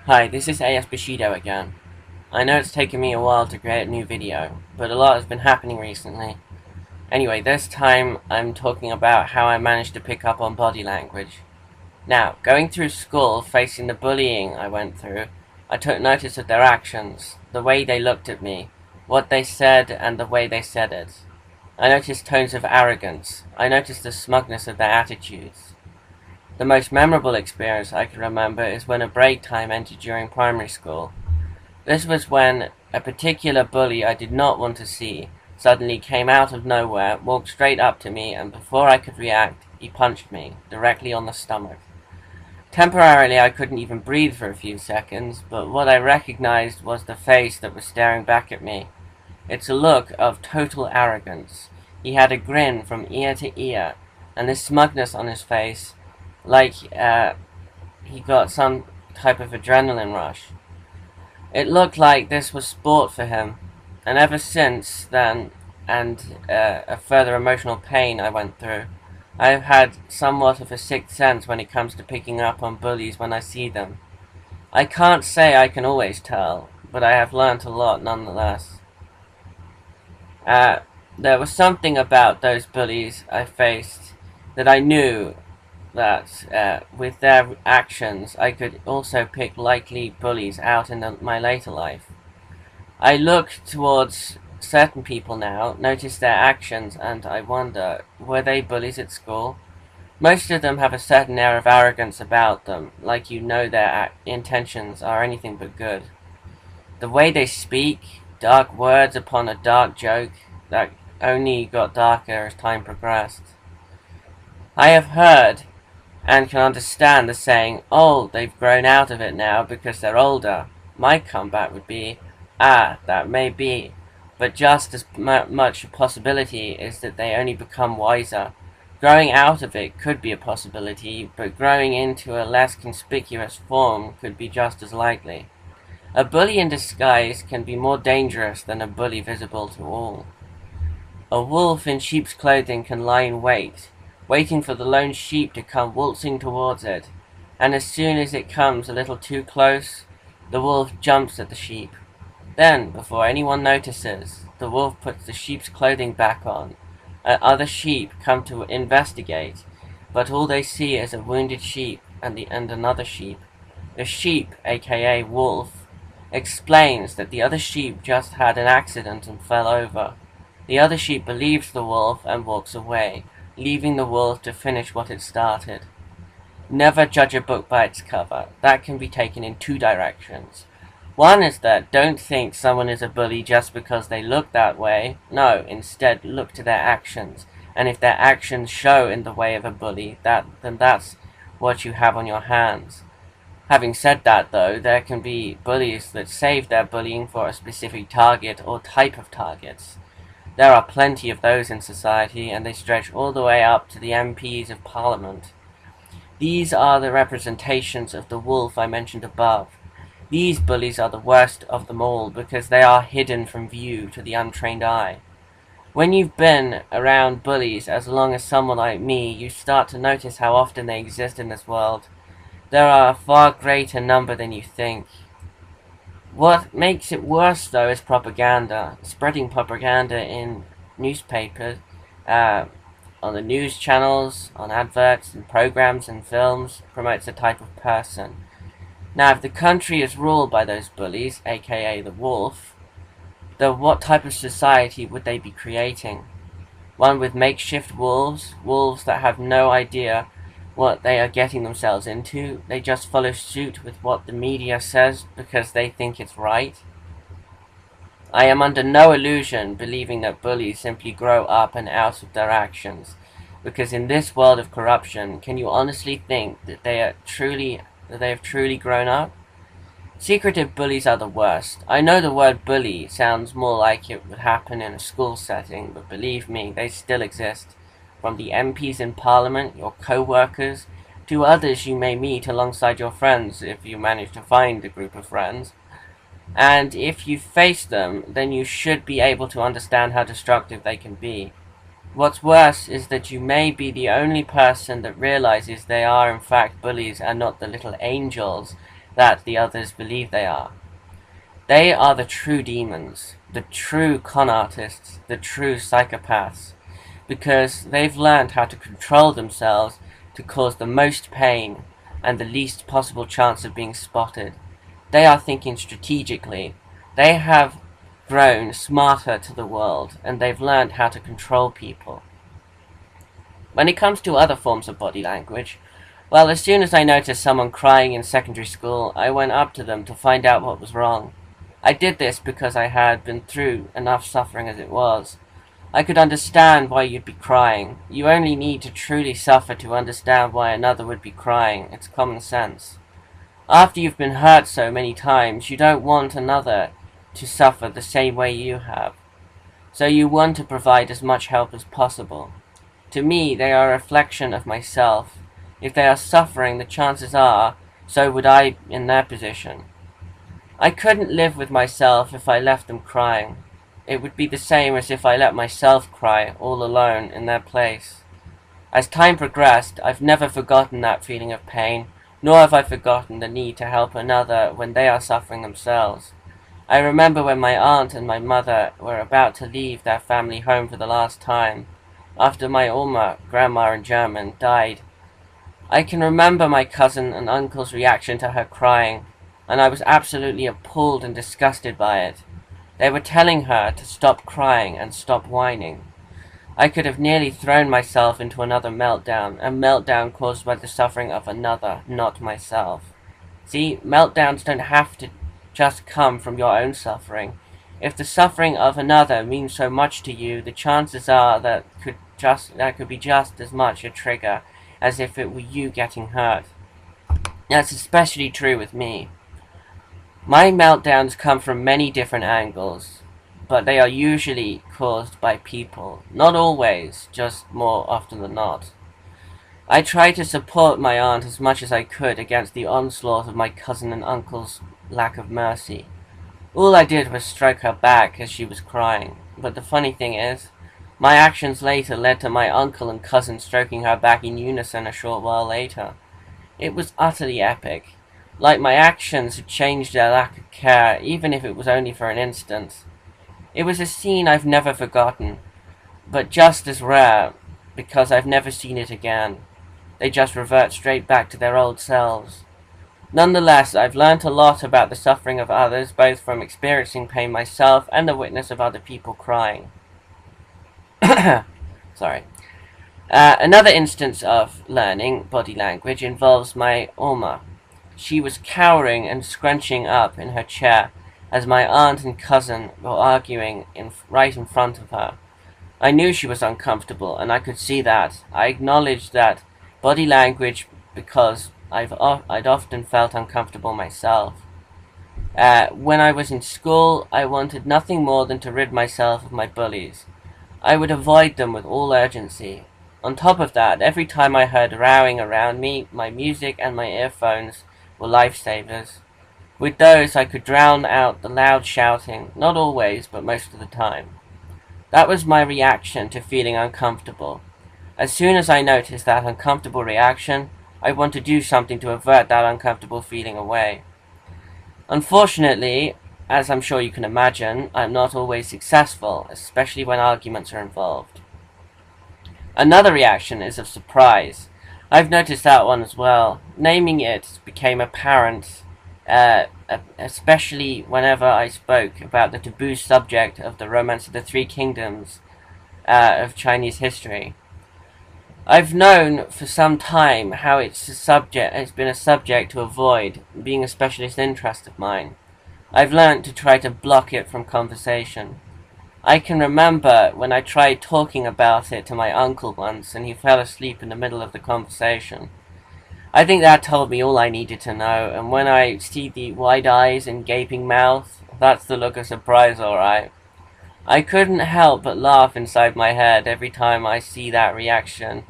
Hi, this is Asperger again. I know it's taken me a while to create a new video, but a lot has been happening recently. Anyway, this time I'm talking about how I managed to pick up on body language. Now, going through school, facing the bullying I went through, I took notice of their actions, the way they looked at me, what they said, and the way they said it. I noticed tones of arrogance. I noticed the smugness of their attitudes. The most memorable experience I can remember is when a break time ended during primary school. This was when a particular bully I did not want to see suddenly came out of nowhere, walked straight up to me, and before I could react, he punched me, directly on the stomach. Temporarily I couldn't even breathe for a few seconds, but what I recognized was the face that was staring back at me. It's a look of total arrogance. He had a grin from ear to ear, and this smugness on his face, like he got some type of adrenaline rush. It looked like this was sport for him, and ever since then, and a further emotional pain I went through, I have had somewhat of a sixth sense when it comes to picking up on bullies when I see them. I can't say I can always tell, but I have learnt a lot nonetheless. There was something about those bullies I faced that I knew that with their actions I could also pick likely bullies out in my later life. I look towards certain people now, notice their actions, and I wonder, were they bullies at school? Most of them have a certain air of arrogance about them, like you know their intentions are anything but good. The way they speak, dark words upon a dark joke, that only got darker as time progressed. I have heard and can understand the saying, "Oh, they've grown out of it now because they're older." My comeback would be, that may be, but just as much a possibility is that they only become wiser. Growing out of it could be a possibility, but growing into a less conspicuous form could be just as likely. A bully in disguise can be more dangerous than a bully visible to all. A wolf in sheep's clothing can lie in wait, waiting for the lone sheep to come waltzing towards it, and as soon as it comes a little too close, the wolf jumps at the sheep. Then, before anyone notices, the wolf puts the sheep's clothing back on. Other sheep come to investigate, but all they see is a wounded sheep and another sheep. The sheep, aka wolf, explains that the other sheep just had an accident and fell over. The other sheep believes the wolf and walks away, leaving the wolf to finish what it started. Never judge a book by its cover. That can be taken in two directions. One is that don't think someone is a bully just because they look that way. No, instead look to their actions. And if their actions show in the way of a bully, then that's what you have on your hands. Having said that, though, there can be bullies that save their bullying for a specific target or type of targets. There are plenty of those in society, and they stretch all the way up to the MPs of Parliament. These are the representations of the wolf I mentioned above. These bullies are the worst of them all because they are hidden from view to the untrained eye. When you've been around bullies as long as someone like me, you start to notice how often they exist in this world. There are a far greater number than you think. What makes it worse, though, is propaganda. Spreading propaganda in newspapers, on the news channels, on adverts and programs and films promotes a type of person. Now, if the country is ruled by those bullies, aka the wolf, then what type of society would they be creating? One with makeshift wolves, wolves that have no idea what they are getting themselves into. They just follow suit with what the media says because they think it's right. I am under no illusion believing that bullies simply grow up and out of their actions, because in this world of corruption, can you honestly think that they have truly grown up? Secretive bullies are the worst. I know the word bully sounds more like it would happen in a school setting, but believe me, they still exist. From the MPs in Parliament, your co-workers, to others you may meet alongside your friends if you manage to find a group of friends. And if you face them, then you should be able to understand how destructive they can be. What's worse is that you may be the only person that realizes they are in fact bullies and not the little angels that the others believe they are. They are the true demons, the true con artists, the true psychopaths, because they've learned how to control themselves to cause the most pain and the least possible chance of being spotted. They are thinking strategically. They have grown smarter to the world, and they've learned how to control people. When it comes to other forms of body language, well, as soon as I noticed someone crying in secondary school, I went up to them to find out what was wrong. I did this because I had been through enough suffering as it was. I could understand why you'd be crying. You only need to truly suffer to understand why another would be crying. It's common sense. After you've been hurt so many times, you don't want another to suffer the same way you have. So you want to provide as much help as possible. To me, they are a reflection of myself. If they are suffering, the chances are, so would I in their position. I couldn't live with myself if I left them crying. It would be the same as if I let myself cry all alone in their place. As time progressed, I've never forgotten that feeling of pain, nor have I forgotten the need to help another when they are suffering themselves. I remember when my aunt and my mother were about to leave their family home for the last time, after my Oma, grandma in German, died. I can remember my cousin and uncle's reaction to her crying, and I was absolutely appalled and disgusted by it. They were telling her to stop crying and stop whining. I could have nearly thrown myself into another meltdown, a meltdown caused by the suffering of another, not myself. See, meltdowns don't have to just come from your own suffering. If the suffering of another means so much to you, the chances are that could be just as much a trigger as if it were you getting hurt. That's especially true with me. My meltdowns come from many different angles, but they are usually caused by people. Not always, just more often than not. I tried to support my aunt as much as I could against the onslaught of my cousin and uncle's lack of mercy. All I did was stroke her back as she was crying, but the funny thing is, my actions later led to my uncle and cousin stroking her back in unison a short while later. It was utterly epic. Like my actions had changed their lack of care, even if it was only for an instant. It was a scene I've never forgotten, but just as rare, because I've never seen it again. They just revert straight back to their old selves. Nonetheless, I've learnt a lot about the suffering of others, both from experiencing pain myself and the witness of other people crying. Sorry. Another instance of learning body language involves my Oma. She was cowering and scrunching up in her chair as my aunt and cousin were arguing right in front of her. I knew she was uncomfortable, and I could see that. I acknowledged that body language because I'd often felt uncomfortable myself. When I was in school, I wanted nothing more than to rid myself of my bullies. I would avoid them with all urgency. On top of that, every time I heard rowing around me, my music and my earphones were lifesavers. With those, I could drown out the loud shouting, not always, but most of the time. That was my reaction to feeling uncomfortable. As soon as I noticed that uncomfortable reaction, I want to do something to avert that uncomfortable feeling away. Unfortunately, as I'm sure you can imagine, I'm not always successful, especially when arguments are involved. Another reaction is of surprise. I've noticed that one as well. Naming it became apparent, especially whenever I spoke about the taboo subject of the Romance of the Three Kingdoms of Chinese history. I've known for some time how it's been a subject to avoid, being a specialist interest of mine. I've learnt to try to block it from conversation. I can remember when I tried talking about it to my uncle once and he fell asleep in the middle of the conversation. I think that told me all I needed to know, and when I see the wide eyes and gaping mouth, that's the look of surprise, alright. I couldn't help but laugh inside my head every time I see that reaction,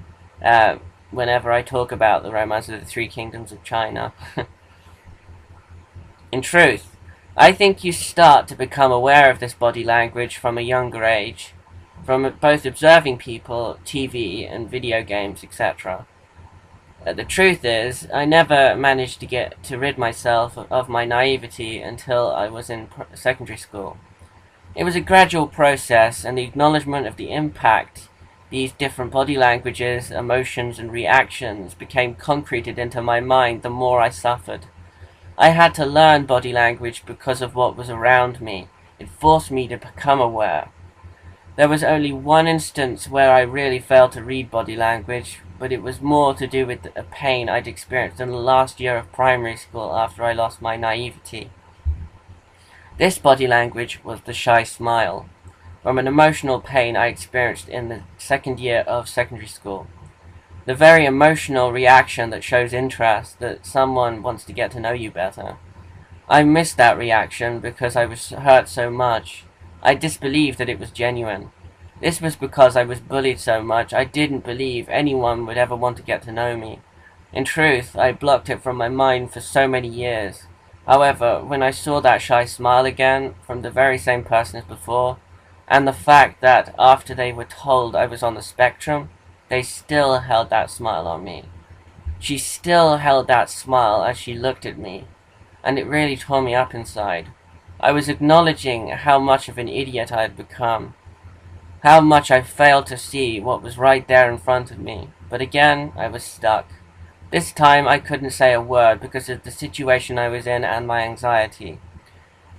whenever I talk about the Romance of the Three Kingdoms of China. In truth, I think you start to become aware of this body language from a younger age, from both observing people, TV and video games, etc. The truth is, I never managed to get to rid myself of my naivety until I was in secondary school. It was a gradual process, and the acknowledgement of the impact these different body languages, emotions, and reactions became concreted into my mind the more I suffered. I had to learn body language because of what was around me. It forced me to become aware. There was only one instance where I really failed to read body language, but it was more to do with a pain I'd experienced in the last year of primary school after I lost my naivety. This body language was the shy smile, from an emotional pain I experienced in the second year of secondary school. The very emotional reaction that shows interest, that someone wants to get to know you better. I missed that reaction because I was hurt so much. I disbelieved that it was genuine. This was because I was bullied so much I didn't believe anyone would ever want to get to know me. In truth, I blocked it from my mind for so many years. However, when I saw that shy smile again from the very same person as before, and the fact that after they were told I was on the spectrum, they still held that smile on me. She still held that smile as she looked at me, and it really tore me up inside. I was acknowledging how much of an idiot I had become, how much I failed to see what was right there in front of me. But again, I was stuck. This time I couldn't say a word because of the situation I was in and my anxiety.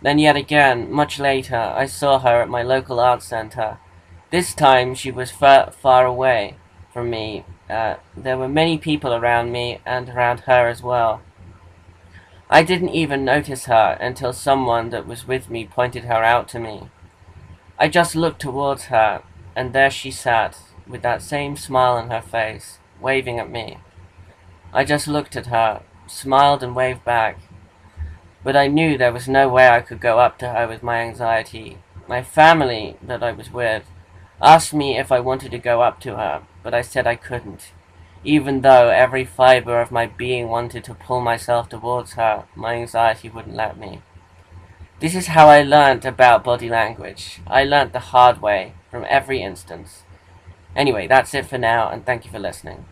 Then yet again, much later, I saw her at my local arts center. This time she was far away from me. There were many people around me and around her as well. I didn't even notice her until someone that was with me pointed her out to me. I just looked towards her, and there she sat, with that same smile on her face, waving at me. I just looked at her, smiled and waved back, but I knew there was no way I could go up to her with my anxiety. My family that I was with asked me if I wanted to go up to her, but I said I couldn't. Even though every fiber of my being wanted to pull myself towards her, my anxiety wouldn't let me. This is how I learnt about body language. I learnt the hard way, from every instance. Anyway, that's it for now, and thank you for listening.